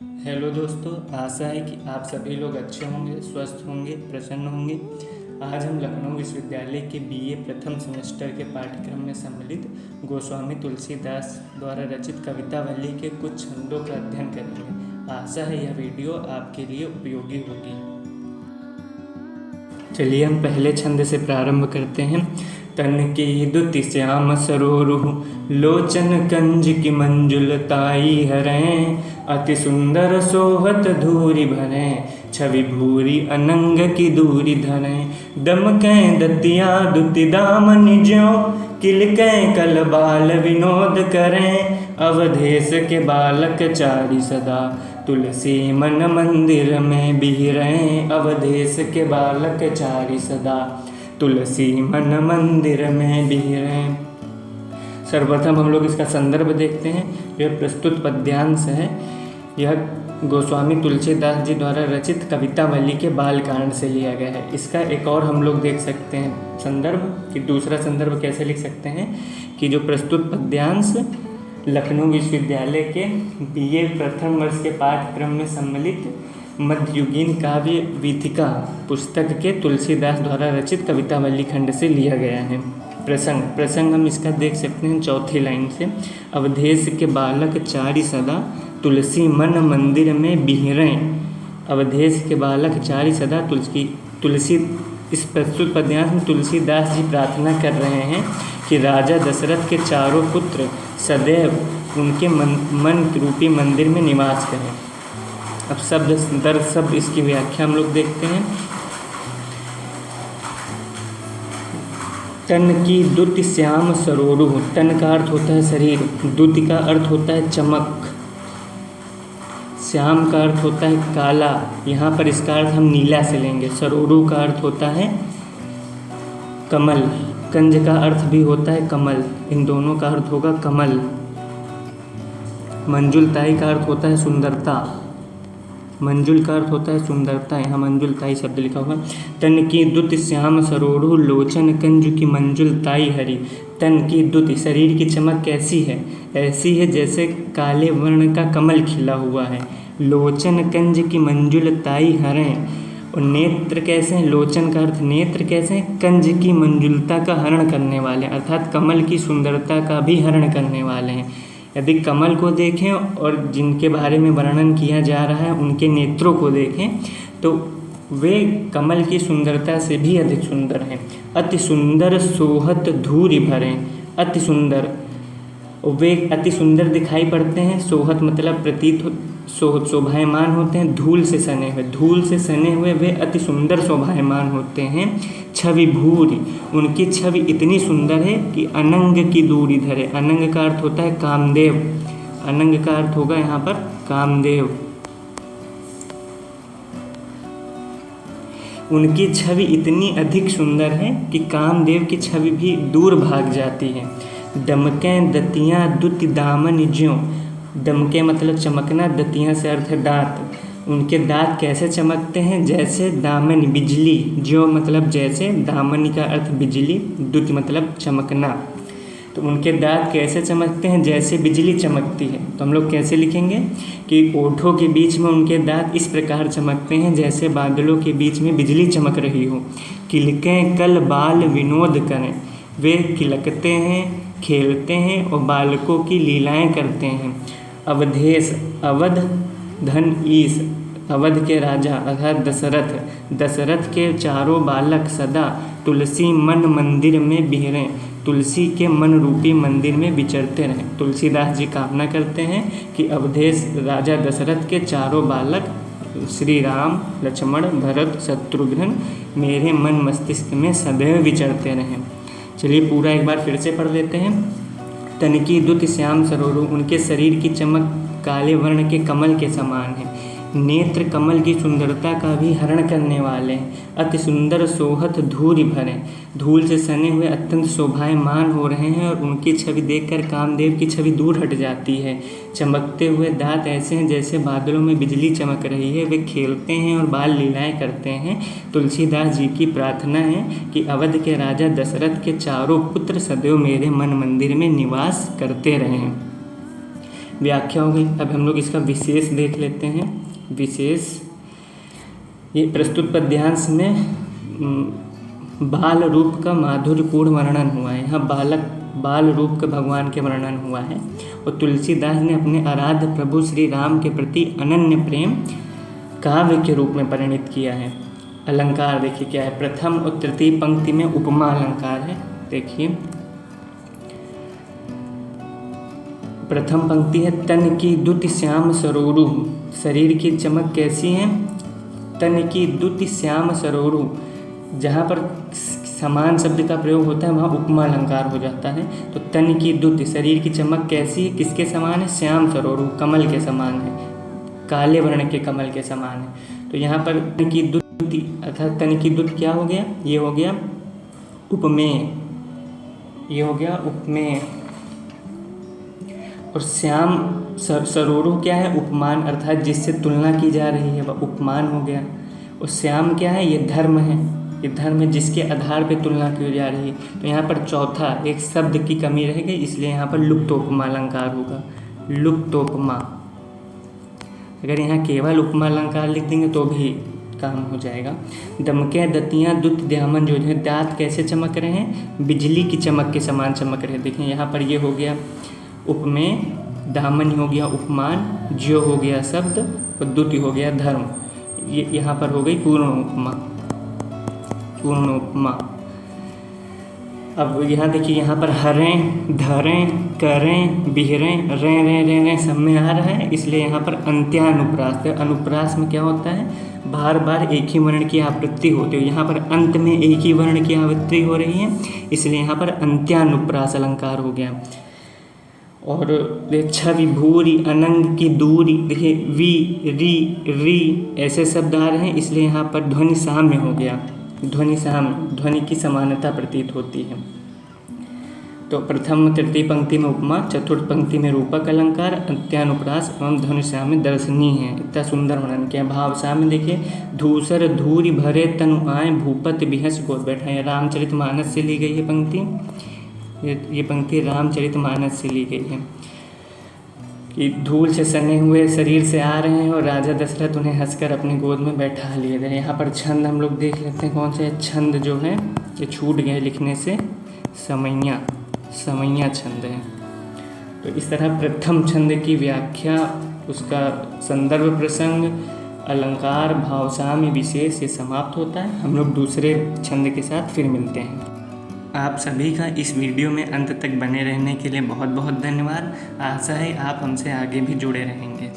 Hello दोस्तों, आशा है कि आप सभी लोग अच्छे होंगे, स्वस्थ होंगे, प्रसन्न होंगे। आज हम लखनऊ विश्वविद्यालय के बीए प्रथम सेमेस्टर के पाठ्यक्रम में सम्मिलित गोस्वामी तुलसीदास द्वारा रचित कवितावली के कुछ छंदों का अध्ययन करेंगे। आशा है यह वीडियो आपके लिए उपयोगी होगी। चलिए हम पहले छंद से प्रारंभ करते हैं। तन की दुति श्याम सरोरुह लोचन कंज की मंजुलताई हरें, अति सुंदर सोहत धूरी भरें, छवि भूरी अनंग की दूरी धरें। दमकें दतिया दुति दामन ज्यों, किलकें कल बाल विनोद करें, अवधेश के बालक चारि सदा, तुलसी मन मंदिर में बिहरें। अवधेश के बालक चारि सदा, तुलसी मन मंदिर में बिहरें। सर्वप्रथम हम लोग इसका संदर्भ देखते हैं। यह प्रस्तुत पद्यांश है। यह गोस्वामी तुलसीदास जी द्वारा रचित कवितावली के बालकांड से लिया गया है। इसका एक और हम लोग देख सकते हैं संदर्भ कि दूसरा संदर्भ कैसे लिख सकते हैं कि जो प्रस्तुत पद्यांश लखनऊ विश्वविद्यालय के बीए प्रथम वर्ष के पाठ्यक्रम में सम्मिलित मध्ययुगीन काव्य वीथिका पुस्तक के तुलसीदास द्वारा रचित कवितावली खंड से लिया गया है। प्रसंग हम इसका देख सकते हैं चौथी लाइन से। अवधेश के बालक चारि सदा, तुलसी मन मंदिर में बिहरें। अवधेश के बालक चारि सदा तुलसी इस प्रस्तुत पद्यांश में तुलसीदास जी प्रार्थना कर रहे हैं कि राजा दशरथ के चारों पुत्र सदैव उनके मन रूपी मंदिर में निवास करें। अब शब्द दर शब्द इसकी व्याख्या हम लोग देखते हैं। तन की दुति श्याम सरोरुह, तन का अर्थ होता है शरीर, दुति का अर्थ होता है चमक, श्याम का अर्थ होता है काला, यहाँ पर इसका अर्थ हम नीला से लेंगे। सरोरुह का अर्थ होता है कमल, कंज का अर्थ भी होता है कमल, इन दोनों का अर्थ होगा कमल। मंजुलताई का अर्थ होता है सुंदरता, मंजुल का अर्थ होता है सुंदरता, यहाँ मंजुलताई शब्द लिखा हुआ। तन की दुति श्याम सरोरुह लोचन कंज की मंजुलताई हरी। तन की दुति शरीर की चमक कैसी है? ऐसी है जैसे काले वर्ण का कमल खिला हुआ है। लोचन कंज की मंजुलताई हरें, और नेत्र कैसे हैं? लोचन का अर्थ नेत्र कैसे हैं? कंज की मंजुलता का हरण करने वाले, अर्थात कमल की सुंदरता का भी हरण करने वाले हैं। यदि कमल को देखें और जिनके बारे में वर्णन किया जा रहा है उनके नेत्रों को देखें तो वे कमल की सुंदरता से भी अधिक सुंदर हैं। अति सुंदर सोहत धूरी भरें, अति सुंदर, वे अति सुंदर दिखाई पड़ते हैं। सोहत मतलब प्रतीत, शोभायमान होते हैं। धूल से सने हुए वे अति सुंदर शोभायमान होते हैं। छवि भूरी, उनकी छवि इतनी सुंदर है कि अनंग की दूरी धरे। अनंग का अर्थ होता है कामदेव, अनंग का अर्थ होगा यहाँ पर कामदेव। उनकी छवि इतनी अधिक सुंदर है कि कामदेव की छवि भी दूर भाग जाती है। दमकें दतियाँ दुति दामन ज्यों, दमके मतलब चमकना, दतियाँ से अर्थ है दांत। उनके दांत कैसे चमकते हैं? जैसे दामन बिजली, ज्यों मतलब जैसे, दामन का अर्थ बिजली, दुति मतलब चमकना। तो उनके दांत कैसे चमकते हैं? जैसे बिजली चमकती है। तो हम लोग कैसे लिखेंगे कि ओठों के बीच में उनके दांत इस प्रकार चमकते हैं जैसे बादलों के बीच में बिजली चमक रही हो। किलकें कल बाल विनोद करें, वे किलकते हैं, खेलते हैं और बालकों की लीलाएं करते हैं। अवधेश, अवध धन ईश, अवध के राजा अर्थात दशरथ के चारों बालक सदा तुलसी मन मंदिर में बिहरें, तुलसी के मन रूपी मंदिर में विचरते रहें। तुलसीदास जी कामना करते हैं कि अवधेश राजा दशरथ के चारों बालक श्री राम, लक्ष्मण, भरत, शत्रुघ्न मेरे मन मस्तिष्क में सदैव विचरते रहें। चलिए पूरा एक बार फिर से पढ़ लेते हैं। तन की दुति श्याम सरोरुह, उनके शरीर की चमक काले वर्ण के कमल के समान है। नेत्र कमल की सुंदरता का भी हरण करने वाले हैं। अति सुंदर सोहत धूरी भरें, धूल से सने हुए अत्यंत शोभायमान हो रहे हैं और उनकी छवि देखकर कामदेव की छवि दूर हट जाती है। चमकते हुए दांत ऐसे हैं जैसे बादलों में बिजली चमक रही है। वे खेलते हैं और बाल लीलाएं करते हैं। तुलसीदास जी की प्रार्थना है कि अवध के राजा दशरथ के चारों पुत्र सदैव मेरे मन मंदिर में निवास करते रहें। व्याख्या हो गई। अब हम लोग इसका विशेष देख लेते हैं। विशेष, ये प्रस्तुत पद्यांश में बाल रूप का माधुर्यपूर्ण वर्णन हुआ है। यहाँ बाल रूप का भगवान के वर्णन हुआ है और तुलसीदास ने अपने आराध्य प्रभु श्री राम के प्रति अनन्य प्रेम काव्य के रूप में परिणित किया है। अलंकार देखिए क्या है, प्रथम और तृतीय पंक्ति में उपमा अलंकार है। देखिए प्रथम पंक्ति है, तन की द्युति श्याम सरोरु, शरीर की चमक कैसी है, तन की द्युति श्याम सरोरु। जहाँ पर समान शब्द का प्रयोग होता है वहाँ उपमा अलंकार हो जाता है। तो तन की द्युति, शरीर की चमक कैसी है, किसके समान है, श्याम सरोरु, कमल के समान है, काले वर्ण के कमल के समान है। तो यहाँ पर तन की द्युति अर्थात तन की द्युति क्या हो गया, ये हो गया उपमेय, ये हो गया उपमेय। और श्याम सरोरु क्या है, उपमान, अर्थात जिससे तुलना की जा रही है वह उपमान हो गया। और श्याम क्या है, ये धर्म है, ये धर्म है जिसके आधार पे तुलना की जा रही है। तो यहाँ पर चौथा एक शब्द की कमी रह गई, इसलिए यहाँ पर लुप्तोपमा अलंकार होगा, लुप्तोपमा। अगर यहाँ केवल उपमा अलंकार लिख देंगे तो भी काम हो जाएगा। दमके दतियाँ दुत द्यामन, जो है दांत कैसे चमक रहे हैं, बिजली की चमक के समान चमक रहे हैं। देखें यहाँ पर ये हो गया उपमेय, दामन हो गया उपमान, ज्यो हो गया शब्द और द्युति हो गया धर्म। ये यहाँ पर हो गई पूर्ण उपमा, पूर्ण उपमा। अब यहाँ देखिए, यहाँ पर हरें, धरें, करें, बिहरें, रें सब में आ रहा है, इसलिए यहाँ पर अंत्यानुप्रास है। अनुप्रास में क्या होता है, बार बार एक ही वर्ण की आवृत्ति होती है। यहाँ पर अंत में एक ही वर्ण की आवृत्ति हो रही है, इसलिए यहाँ पर अंत्यानुप्रास अलंकार हो गया। और छवि, भूरी, अनंग की दूरी, देखिए वी, री ऐसे शब्द आ रहे हैं, इसलिए यहाँ पर ध्वनि साम्य हो गया। ध्वनि साम्य, ध्वनि की समानता प्रतीत होती है। तो प्रथम तृतीय पंक्ति में उपमा, चतुर्थ पंक्ति में रूपक अलंकार, अंत्यानुप्रास एवं ध्वनि साम्य दर्शनीय है। इतना सुंदर वर्णन किया। भाव साम्य देखिए, धूसर धूरी भरे तनु आए, भूपत बिहस गोद बैठाए। रामचरितमानस से ली गई है पंक्ति, ये पंक्ति रामचरितमानस से ली गई है कि धूल से सने हुए शरीर से आ रहे हैं और राजा दशरथ उन्हें हंसकर अपनी गोद में बैठा लिए थे। यहाँ पर छंद हम लोग देख लेते हैं कौन से छंद जो है ये छूट गए लिखने से, समैया छंद है। तो इस तरह प्रथम छंद की व्याख्या, उसका संदर्भ प्रसंग, अलंकार, भावसाम्य, विशेष, ये समाप्त होता है। हम लोग दूसरे छंद के साथ फिर मिलते हैं। आप सभी का इस वीडियो में अंत तक बने रहने के लिए बहुत बहुत धन्यवाद। आशा है आप हमसे आगे भी जुड़े रहेंगे।